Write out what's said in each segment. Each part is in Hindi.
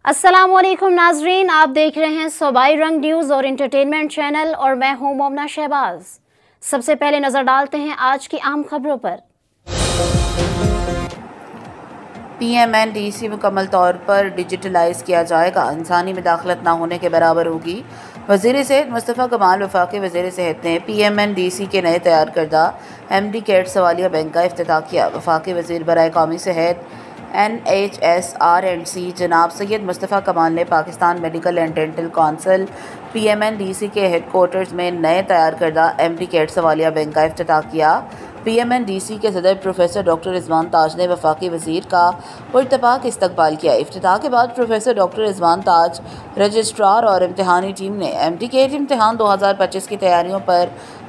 अस्सलामुअलैकुम नाजरीन, आप देख रहे हैं सूबाई रंग न्यूज़ और इंटरटेनमेंट चैनल और मैं हूं मोमना शहबाज। सबसे पहले नजर डालते हैं आज की आम खबरों पर। PMNDC मुकम्मल तौर पर डिजिटलाइज किया जाएगा, इंसानी मुदाखलत ना होने के बराबर होगी। वज़ीर सेहत मुस्तफ़ा कमाल वफाकी वज़ीर सेहत ने PMNDC के नए तैयार करदा MD कैट सवालिया बैंक का इफ्तिताह किया। वफाकी वज़ीर बराए कौमी सेहत NHSRC जनाब सैयद मुस्तफ़ा कमाल ने Pakistan medical and dental council PMNDC के हेडकोार्टर्स में नए तैयार करदा MD कैट सवालिया बैंक का इफ्तिताह किया। PMNDC के सदर प्रोफेसर डॉक्टर रिजवान ताज ने वफाकी वज़ीर का पुरतपाक इस्तकबाल किया। इफ्तिताह के बाद प्रोफेसर डॉक्टर रिजवान ताज, रजिस्ट्रार और इम्तहानी टीम ने MD कैट इम्तहान 2025 की तैयारियों पर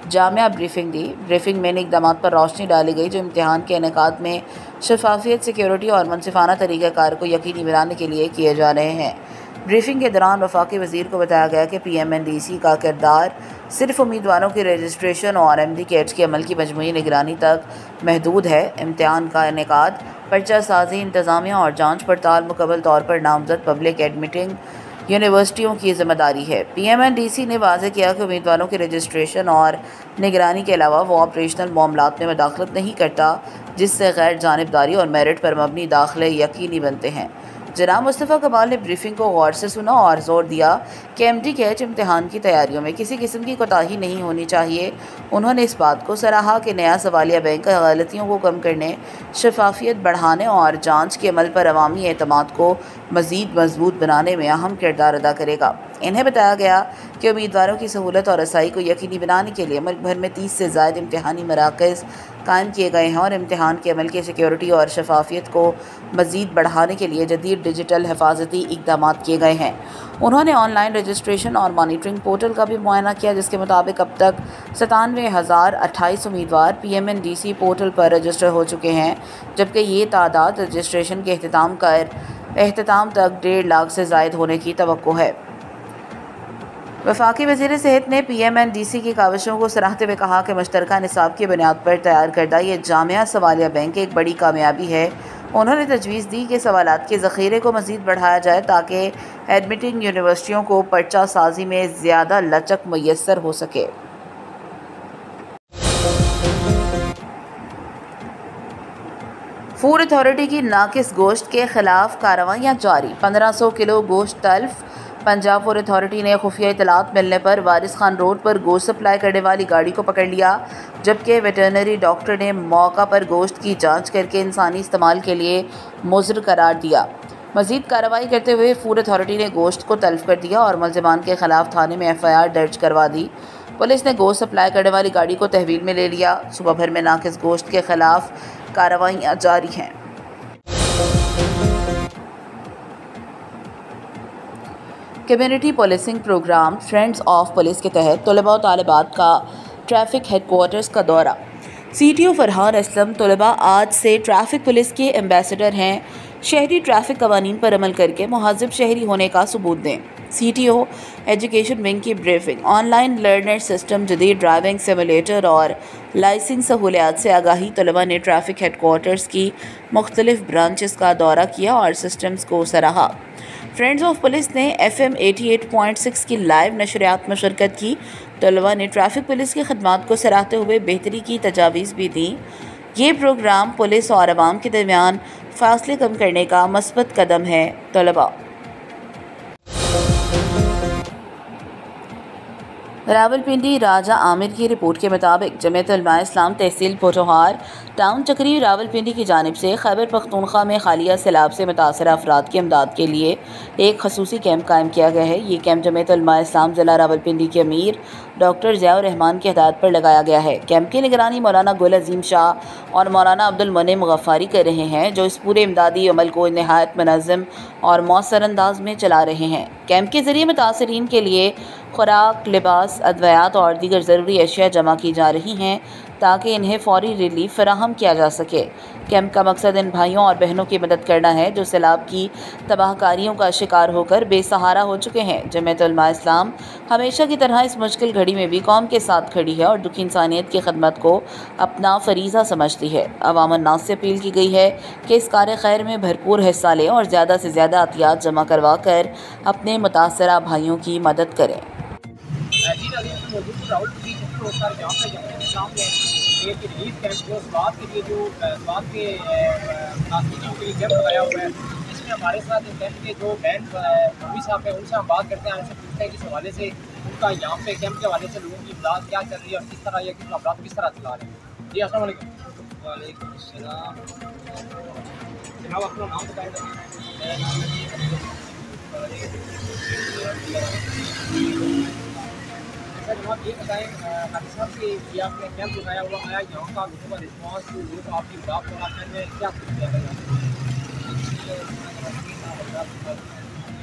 जामिया ब्रीफिंग दी। ब्रीफिंग में इन इक़दामात पर रोशनी डाली गई जो इम्तहान के इनेकाद में शफाफियत, सिक्योरिटी और मुनसिफाना तरीक़ाकार को यकीनी बनाने के लिए किए जा रहे हैं। ब्रीफिंग के दौरान वफाकी वज़ीर को बताया गया कि PMNDC का किरदार सिर्फ उम्मीदवारों की रजिस्ट्रेशन और MD कैट्स के अमल की मजमूई निगरानी तक महदूद है। इम्तहान का इनेकाद, पर्चा साजी, इंतज़ामिया और जाँच पड़ताल मुकम्मल तौर पर नामज़द पब्लिक एडमिटिंग यूनिवर्सिटियों की जिम्मेदारी है। PMNDC ने वाज़ेह किया कि उम्मीदवारों की रजिस्ट्रेशन और निगरानी के अलावा वो ऑपरेशनल मामलात में मुदाखलत नहीं करता, जिससे गैर जानिबदारी और मेरिट पर मबनी दाखिले यकीनी बनते हैं। जनाब मुस्तफ़ा कमाल ने ब्रीफिंग को गौर से सुना और जोर दिया कि MD कैट इम्तहान की तैयारियों में किसी किस्म की कोताही नहीं होनी चाहिए। उन्होंने इस बात को सराहा कि नया सवालिया बैंक गलतियों को कम करने, शफाफियत बढ़ाने और जाँच के अमल पर अवामी एतमाद को मज़ीद मजबूत बनाने में अहम किरदार अदा करेगा। इन्हें बताया गया कि उम्मीदवारों की सहूलत और रसाई को यकीनी बनाने के लिए मुल्क भर में 30 से ज़ायद इम्तहानी मराकज़ कायम किए गए हैं और इम्तहान के अमल की सिक्योरिटी और शफाफियत को मज़ीद बढ़ाने के लिए जदीद डिजिटल हिफाजती इक़दाम किए गए हैं। उन्होंने ऑनलाइन रजिस्ट्रेशन और मॉनिटरिंग पोर्टल का भी मुआयना किया, जिसके मुताबिक अब तक 97,028 उम्मीदवार PMNDC पोर्टल पर रजिस्टर हो चुके हैं, जबकि ये तादाद रजिस्ट्रेशन के अख्ताम तक 1.5 लाख से ज़ायद होने की तवक्को है। वफाकी वज़ीर सेहत ने PMNDC की काविशों को सराहते हुए कहा कि मुश्तरका निसाब की बुनियाद पर तैयार करदा ये जामिया सवालिया बैंक एक बड़ी कामयाबी है। उन्होंने तजवीज़ दी कि सवालात के ज़ख़ीरे को मज़ीद बढ़ाया जाए ताकि एडमिटिंग यूनिवर्सिटियों को पर्चा साजी में ज़्यादा लचक मुयस्सर हो सके। फूड अथॉरिटी की नाकिस गोश्त के खिलाफ कार्रवाइयाँ जारी, 1500 किलो गोश्त तल्फ। पंजाब फूड अथॉरिटी ने खुफिया इतलात मिलने पर वारिस खान रोड पर गोश्त सप्लाई करने वाली गाड़ी को पकड़ लिया, जबकि वेटरनरी डॉक्टर ने मौका पर गोश्त की जांच करके इंसानी इस्तेमाल के लिए मुज़र करार दिया। मज़ीद कार्रवाई करते हुए फूड अथॉरिटी ने गोश्त को तल्फ कर दिया और मुल्ज़िमान के खिलाफ थाने में FIR दर्ज करवा दी। पुलिस ने गोश्त सप्लाई करने वाली गाड़ी को तहवील में ले लिया। सुबह भर में नाकिस गोश्त के खिलाफ कार्रवाइयाँ जारी हैं। Community policing program friends of police के तहत तलबा और तालिबात का ट्रैफिक हेडकोार्टर्स का दौरा। CTO फरहान असलम तलबा आज से ट्रैफिक पुलिस के एम्बेसडर हैं। शहरी ट्रैफिक कवानीन पर अमल करके मुहज़्ज़ब शहरी होने का सबूत दें। CTO एजुकेशन विंग की ब्रीफिंग, ऑनलाइन लर्नर सिस्टम, जदीद ड्राइविंग सिमुलेटर और लाइसेंस सहूलियात से आगाही। तलबा ने ट्रैफिक हेडकोार्टर्स की मुख्तलिफ ब्रांचेस का दौरा किया और सिस्टम्स को सराहा। फ्रेंड्स ऑफ पुलिस ने FM 88.6 की लाइव नशरियात में शिरकत की। तलबा ने ट्रैफिक पुलिस की खदमात को सराहते हुए बेहतरी की तजावीज़ भी दी। ये प्रोग्राम पुलिस और आवाम के दरमियान फासले कम करने का मस्बत कदम है। तलबा रावलपिंडी राजा आमिर की रिपोर्ट के मुताबिक जमीयत उलमा इस्लाम तहसील पोठोहार टाउन चक्री रावलपिंडी की जानिब से खैबर पख्तूनख्वा में हालिया सैलाब से मुतासर अफराद की इमदाद के लिए एक खसूसी कैंप कायम किया गया है। ये कैंप जमीयत उलमा इस्लाम ज़िला रावलपिंडी के अमीर डॉक्टर ज़ियाउर रहमान की हिदायत पर लगाया गया है। कैंप की निगरानी मौलाना गुल अज़ीम शाह और मौलाना अब्दुल मुनीम गफ़ारी कर रहे हैं, जो इस पूरे इमदादी अमल को नहायत मुनज़्ज़म और मौसर अंदाज में चला रहे हैं। कैंप के ज़रिए मुतासरीन के लिए खुराक, लिबास, अद्वियात और दीगर ज़रूरी अशिया जमा की जा रही हैं ताकि इन्हें फ़ौरी रिलीफ फराहम किया जा सके। कैंप का मकसद इन भाइयों और बहनों की मदद करना है जो सैलाब की तबाहकारियों का शिकार होकर बेसहारा हो चुके हैं। जमीयत उलमा इस्लाम हमेशा की तरह इस मुश्किल घड़ी में भी कौम के साथ खड़ी है और दुखी इंसानियत की खदमत को अपना फरीज़ा समझती है। अवाम अन्नास से अपील की गई है कि इस कार्य खैर में भरपूर हिस्सा लें और ज़्यादा से ज़्यादा अतियात जमा करवा कर अपने मुतासरा भाइयों की मदद करें। रिलीफ कैंप जो स्वाद के लिए जो स्वाद के नागरिकों के लिए कैंप लगाया हुआ है, इसमें हमारे साथ इस कैंप के जो बहन मौलवी साहब हैं उनसे हम बात करते हैं, उनसे पूछते हैं कि इस हवाले से उनका यहाँ पे कैंप के हवाले से लोगों की इमदाद क्या चल रही है और किस तरह या किस अफराद किस तरह चला रहे हैं। जी अस्सलाम वालेकुम। वालेकुम अस्सलाम। जनाब अपना नाम बताएं। मेरा नाम जनाब ये बताएं हाजी साहब के ये आपने कैंप लगाया हुआ है, यहाँ का लोगों का रिस्पॉन्स लोग आपकी बात को आपने में क्या कुछ किया गया?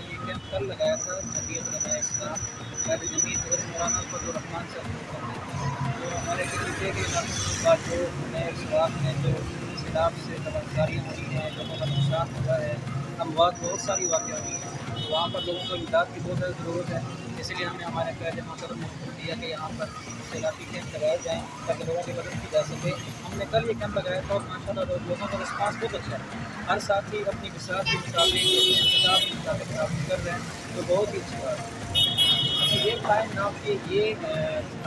ये कैंप कल लगाया था जमीयत उलमा इस्लाम जमीयत मौलाना फजल रहमान साहब जो हमारे गिरते के इलाकों जो नए सवाल में जो सैलाब से तबाहकारियाँ हुई हैं, लोगों का नुकसान हुआ है, अमवात बहुत सारी वाक़या हुई हैं, तो वहाँ पर लोगों को इमदाद की बहुत ज़्यादा ज़रूरत है। इसलिए हमने हमारे पहले मकसद में दिया कि यहाँ पर सैलाबी कैंप लगाए जाएँ ताकि लोगों की मदद की जा सके। हमने कल ये कैंप लगाया था और माशाल्लाह लोगों का रिस्पांस बहुत अच्छा है। हर साथी अपनी विसात के मुताबिक काम कर रहे हैं, तो बहुत ही अच्छी बात है। ये बताएँ जनाब कि ये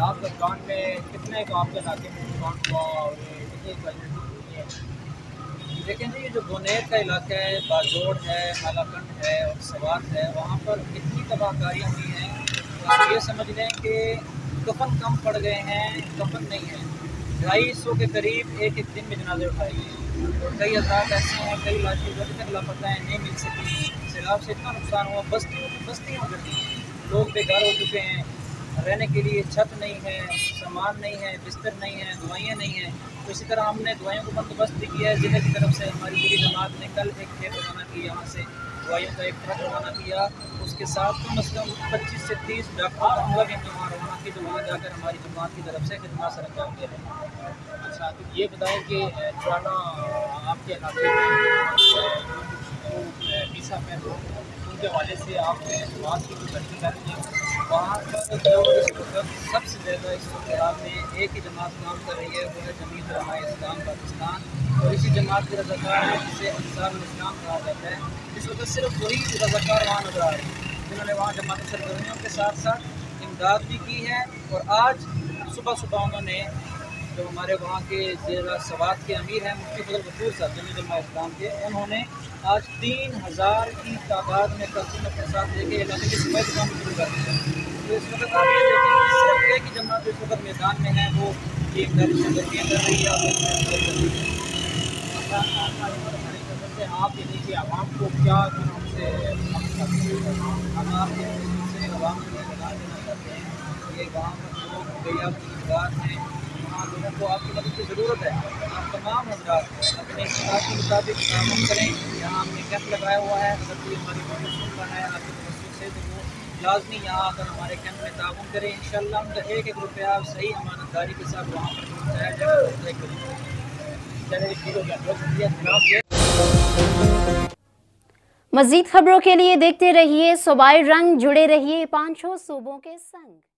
आप दुकान में कितने को आपके इलाके में दुकान हुआ और कितनी क्वालिटी है? देखें जी, ये जो बोनेर का इलाका है, बाजोड़ है, मालाकंड है और सवात है, वहाँ पर इतनी तबाहकारियाँ हुई हैं, आप ये समझ लें कि कफन कम पड़ गए हैं, कफन नहीं है। 250 के करीब एक दिन में जनाजे उठाए गए और कई अफराद ऐसे हैं, कई लाशें अभी तक लापता हैं, नहीं मिल सकी। सैलाब से इतना नुकसान हुआ, बस्तियाँ उजड़ गई, लोग बेघर हो चुके हैं, रहने के लिए छत नहीं है, सामान नहीं है, बिस्तर नहीं है, दवाइयाँ नहीं हैं। तो इसी तरह हमने दवाइयों को बंदोबस्त भी किया है। ज़िले की तरफ से हमारी पूरी जमात ने कल एक खेप रवाना की, यहाँ से दवाइयों का एक ट्रक रवाना किया, उसके साथ तो मसलन 25 से 30 डॉक्टर का अमला भी वहाँ रवाना की, जो वहाँ जाकर हमारी जमात की तरफ से खिदमत सर अंजाम दे रहे हैं। अच्छा, तो ये बताएँ कि पुराना आपके इलाके में पीसा में उनके हवाले से आपने जमात की जो भर्ती कर रही है, वहाँ पर जो इस वक्त सबसे ज़्यादा इस सूरत में एक ही जमात काम कर रही है, वो है जमीयत उलमा इस्लाम पाकिस्तान, और इसी जमात के रज़ाकार है जिसे अंसारुल इस्लाम कहा जाता है। इस वक्त सिर्फ वही रज़ाकार वहाँ नजर आ रहे हैं जिन्होंने वहाँ जमात सरगर्मियों के साथ साथ इमदाद भी की है। और आज सुबह सुबह उन्होंने जो हमारे वहाँ के ज़िला सवात के अमीर हैं मुफ्ती फजल गफूर साहब जमीयत उलमा इस्लाम के, उन्होंने आज 3000 की तादाद में कर्ज़ों अपने साथ लेके इलाके की सफाई काम शुरू कर दिया। तो इस वक्त आप ये देखें कि सिर्फ एक ही जमात इस वक्त मैदान में है, वो ये गर्मियाँ कर रही है। आप ये देखिए आवाम को क्या उनसे हम आप से आवाम को बता देना चाहते हैं, ये गाँव में लोग गैया रोजगार हैं, वहाँ लोगों को आपकी मदद की ज़रूरत है। आप तमाम हजरात अपने इस्तेमाल के मुताबिक काम करें। यहाँ हमने कैंप लगाया हुआ है, अगर कोई हमारी मदद सुनता है आपकी तवज्जो से तो वो लाजमी यहाँ आकर हमारे कैंप में ताउन करें। इंशाअल्लाह उनका एक एक रुपया सही अमानतदारी के साथ वहाँ पर पहुँचाया जाएगा। मज़ीद खबरों के लिए देखते रहिए सूबाई रंग, जुड़े रहिए 5 सूबों के संग।